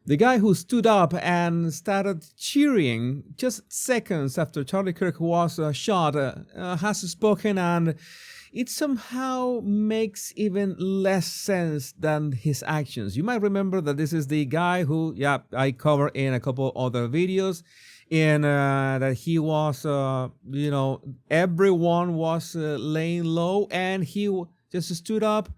The guy who stood up and started cheering just seconds after Charlie Kirk was shot has spoken, and it somehow makes even less sense than his actions. You might remember that this is the guy who, I cover in a couple other videos, in that he was, everyone was laying low, and he just stood up,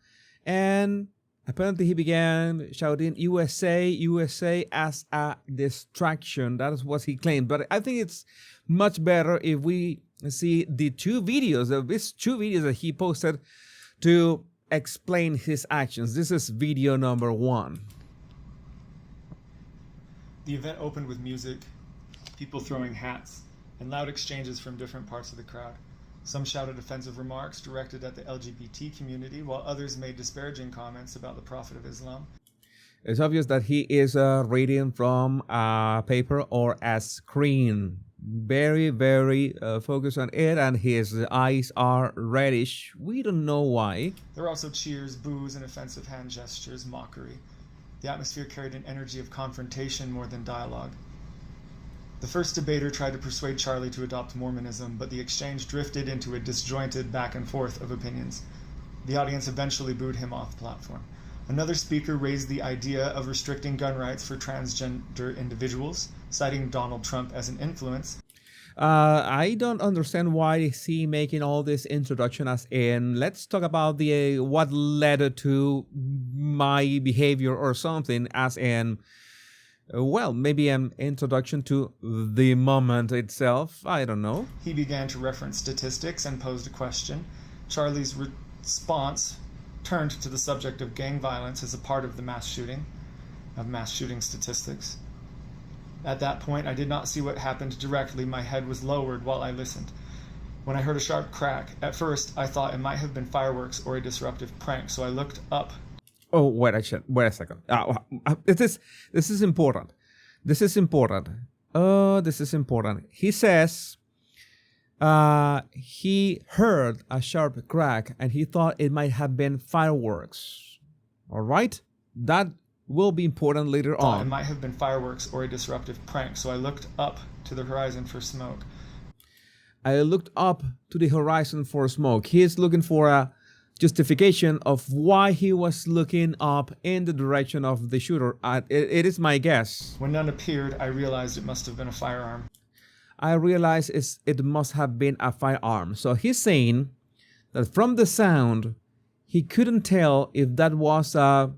and apparently he began shouting USA, USA as a distraction. That is what he claimed. But I think it's much better if we see the these two videos that he posted to explain his actions. This is video number 1. The event opened with music, people throwing hats, and loud exchanges from different parts of the crowd. Some shouted offensive remarks directed at the LGBT community, while others made disparaging comments about the Prophet of Islam. It's obvious that he is reading from a paper or a screen. Very, very focused on it, and his eyes are reddish. We don't know why. There were also cheers, boos, and offensive hand gestures, mockery. The atmosphere carried an energy of confrontation more than dialogue. The first debater tried to persuade Charlie to adopt Mormonism, but the exchange drifted into a disjointed back and forth of opinions. The audience eventually booed him off the platform. Another speaker raised the idea of restricting gun rights for transgender individuals, citing Donald Trump as an influence. I don't understand why is he making all this introduction as in, let's talk about the what led to my behavior or something, as in, well, maybe an introduction to the moment itself. I don't know. He began to reference statistics and posed a question. Charlie's response turned to the subject of gang violence as a part of the mass shooting statistics. At that point, I did not see what happened directly. My head was lowered while I listened. When I heard a sharp crack, at first I thought it might have been fireworks or a disruptive prank, so I looked up. Oh, wait a second. This is important. This is important. He says he heard a sharp crack and he thought it might have been fireworks. All right? That will be important later on. It might have been fireworks or a disruptive prank, so I looked up to the horizon for smoke. I looked up to the horizon for smoke. He is looking for a justification of why he was looking up in the direction of the shooter. It is my guess. When none appeared, I realized it must have been a firearm. I realized it must have been a firearm. So he's saying that from the sound, he couldn't tell if that was a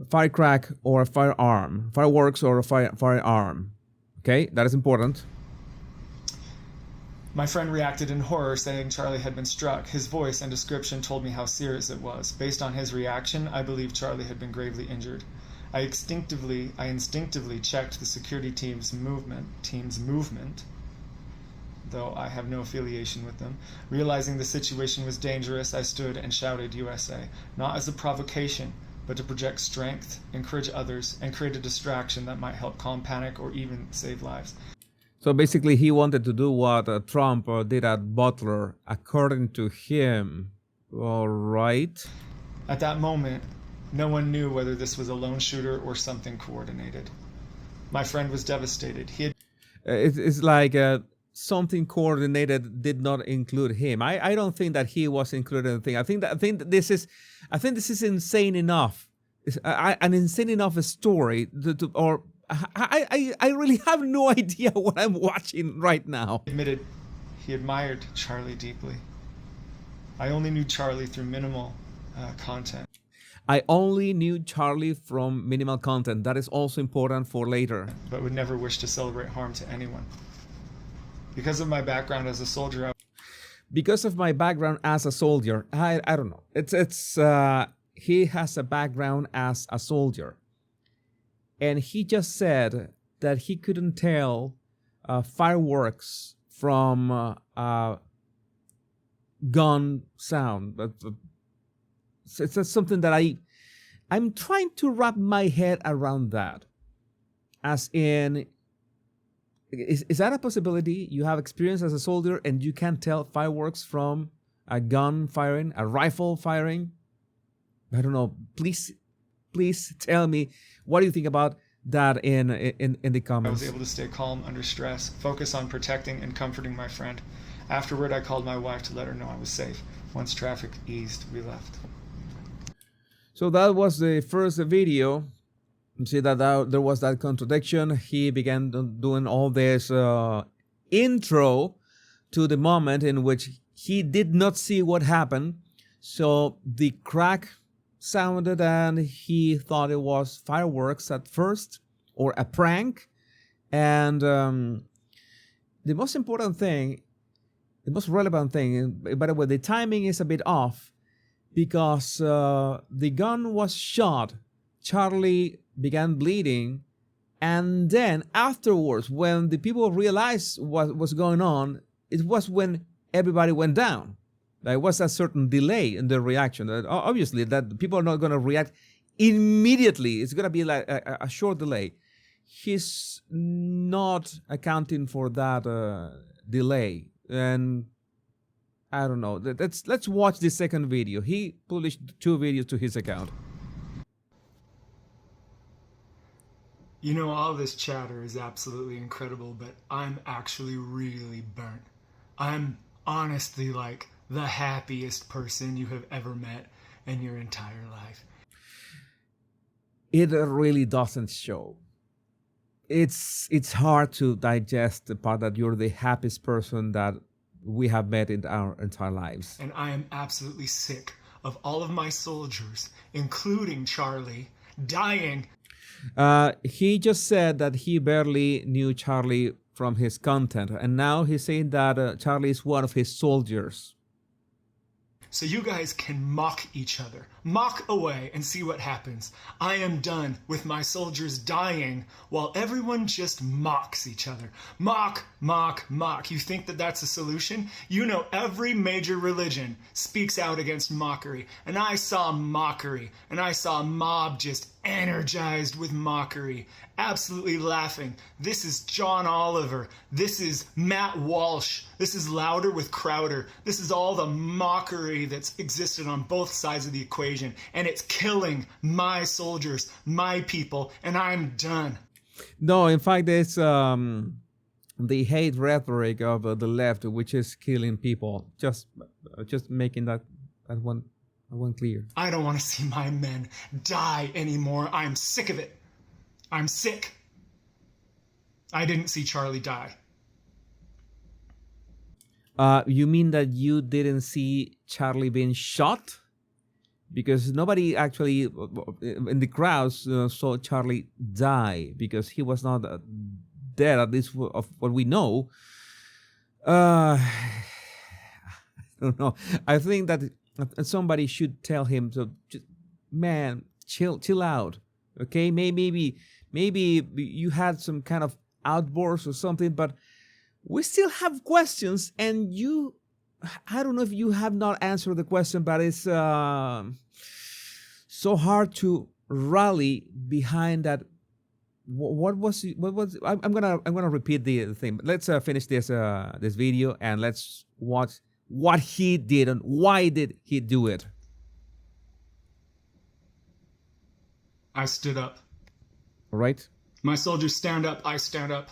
firecrack or a firearm, fireworks or a firearm. Okay, that is important. My friend reacted in horror, saying Charlie had been struck. His voice and description told me how serious it was. Based on his reaction, I believed Charlie had been gravely injured. I instinctively checked the security team's movement, though I have no affiliation with them. Realizing the situation was dangerous, I stood and shouted USA, not as a provocation, but to project strength, encourage others, and create a distraction that might help calm panic or even save lives. So basically, he wanted to do what Trump did at Butler, according to him. All right. At that moment, no one knew whether this was a lone shooter or something coordinated. My friend was devastated. It's like something coordinated did not include him. I don't think that he was included in the thing. I think this is insane enough. It's an insane enough story I really have no idea what I'm watching right now. He admitted he admired Charlie deeply. I only knew Charlie through minimal content. I only knew Charlie from minimal content. That is also important for later. But would never wish to celebrate harm to anyone. Because of my background as a soldier. I don't know. He has a background as a soldier. And he just said that he couldn't tell fireworks from gun sound. It's something that I'm trying to wrap my head around that. As in, is that a possibility? You have experience as a soldier and you can't tell fireworks from a gun firing, a rifle firing? I don't know. Please tell me, what do you think about that in the I comments. was able to stay calm under stress, focus on protecting and comforting my friend. Afterward, I called my wife to let her know I was safe. Once traffic eased, we left. So that was the first video. You see that there was that contradiction. He began doing all this intro to the moment in which he did not see what happened. So the crack sounded and he thought it was fireworks at first or a prank. And the most important thing, the most relevant thing, by the way, the timing is a bit off because the gun was shot. Charlie began bleeding. And then afterwards, when the people realized what was going on, it was when everybody went down. There was a certain delay in the reaction. Obviously, that people are not going to react immediately. It's going to be like a short delay. He's not accounting for that delay. And I don't know. Let's watch the second video. He published 2 videos to his account. You know, all this chatter is absolutely incredible, but I'm actually really burnt. I'm honestly like the happiest person you have ever met in your entire life. It really doesn't show. It's hard to digest the part that you're the happiest person that we have met in our entire lives. And I am absolutely sick of all of my soldiers, including Charlie, dying. He just said that he barely knew Charlie from his content, and now he's saying that Charlie is one of his soldiers. So you guys can mock each other. Mock away and see what happens. I am done with my soldiers dying while everyone just mocks each other. Mock, mock, mock. You think that that's a solution? You know every major religion speaks out against mockery. And I saw mockery. And I saw a mob just energized with mockery. Absolutely laughing. This is John Oliver. This is Matt Walsh. This is Louder with Crowder. This is all the mockery that's existed on both sides of the equation. And it's killing my soldiers, my people, and I'm done. No, in fact, it's the hate rhetoric of the left, which is killing people. Just making that one clear. I don't want to see my men die anymore. I'm sick of it. I'm sick. I didn't see Charlie die. You mean that you didn't see Charlie being shot? Because nobody actually in the crowds saw Charlie die, because he was not dead, at least of what we know. I don't know. I think that somebody should tell him, so just, man, chill out. Okay, maybe you had some kind of outburst or something, but we still have questions, and I don't know if you have not answered the question, but it's so hard to rally behind that. What was I'm gonna repeat the thing. But let's finish this video and let's watch what he did and why did he do it. I stood up. All right. My soldiers stand up. I stand up.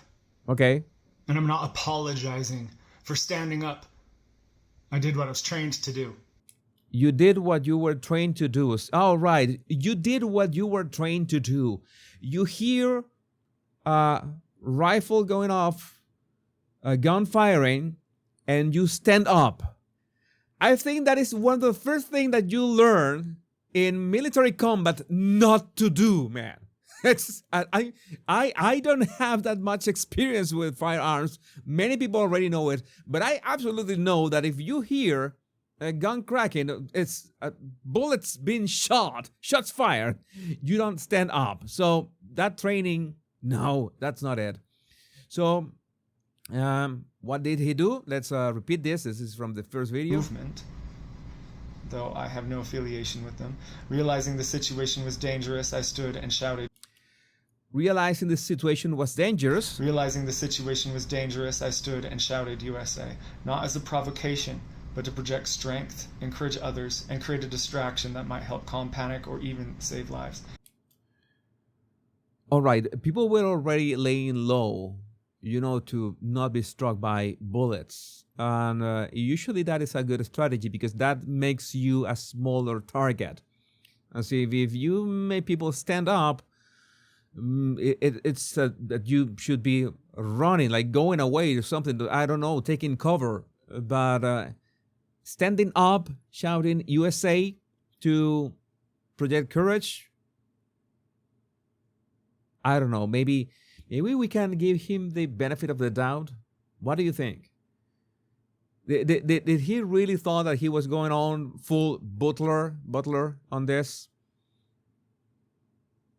Okay. And I'm not apologizing for standing up. I did what I was trained to do. You did what you were trained to do. All right. You did what you were trained to do. You hear a rifle going off, a gun firing, and you stand up. I think that is one of the first things that you learn in military combat not to do, man. It's I don't have that much experience with firearms. Many people already know it, but I absolutely know that if you hear a gun cracking, it's bullets being shots fired, you don't stand up. So that training, no, that's not it. So what did he do? Let's repeat this. This is from the first video. Movement, though I have no affiliation with them. Realizing the situation was dangerous, I stood and shouted. Realizing the situation was dangerous. Realizing the situation was dangerous, I stood and shouted USA, not as a provocation, but to project strength, encourage others, and create a distraction that might help calm panic or even save lives. All right, people were already laying low, to not be struck by bullets. And usually that is a good strategy because that makes you a smaller target. And so if you make people stand up, it's that you should be running, like going away or something, I don't know, taking cover. But standing up, shouting USA to project courage, I don't know. Maybe we can give him the benefit of the doubt. What do you think? Did he really thought that he was going on full butler on this?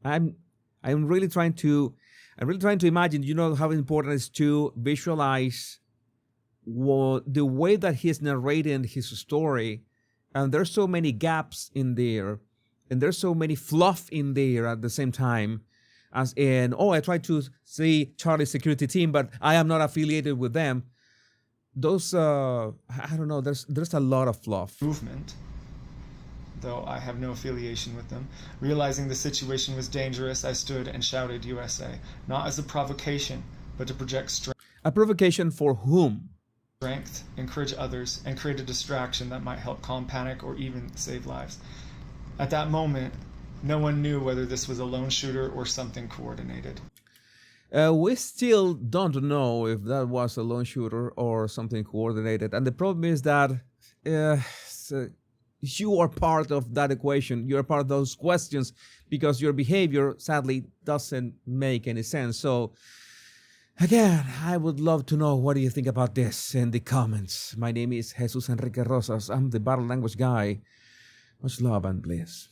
I'm I'm really trying to imagine, how important it is to visualize the way that he's narrating his story. And there's so many gaps in there, and there's so many fluff in there at the same time. As in, I tried to see Charlie's security team, but I am not affiliated with them. Those, I don't know, there's a lot of fluff. Movement, though I have no affiliation with them. Realizing the situation was dangerous, I stood and shouted USA, not as a provocation, but to project strength. A provocation for whom? Strength, encourage others, and create a distraction that might help calm panic or even save lives. At that moment, no one knew whether this was a lone shooter or something coordinated. We still don't know if that was a lone shooter or something coordinated. And the problem is that you are part of that equation. You're part of those questions because your behavior, sadly, doesn't make any sense. So, again, I would love to know what do you think about this in the comments. My name is Jesus Enrique Rosas. I'm the Battle Language Guy. Much love and bliss.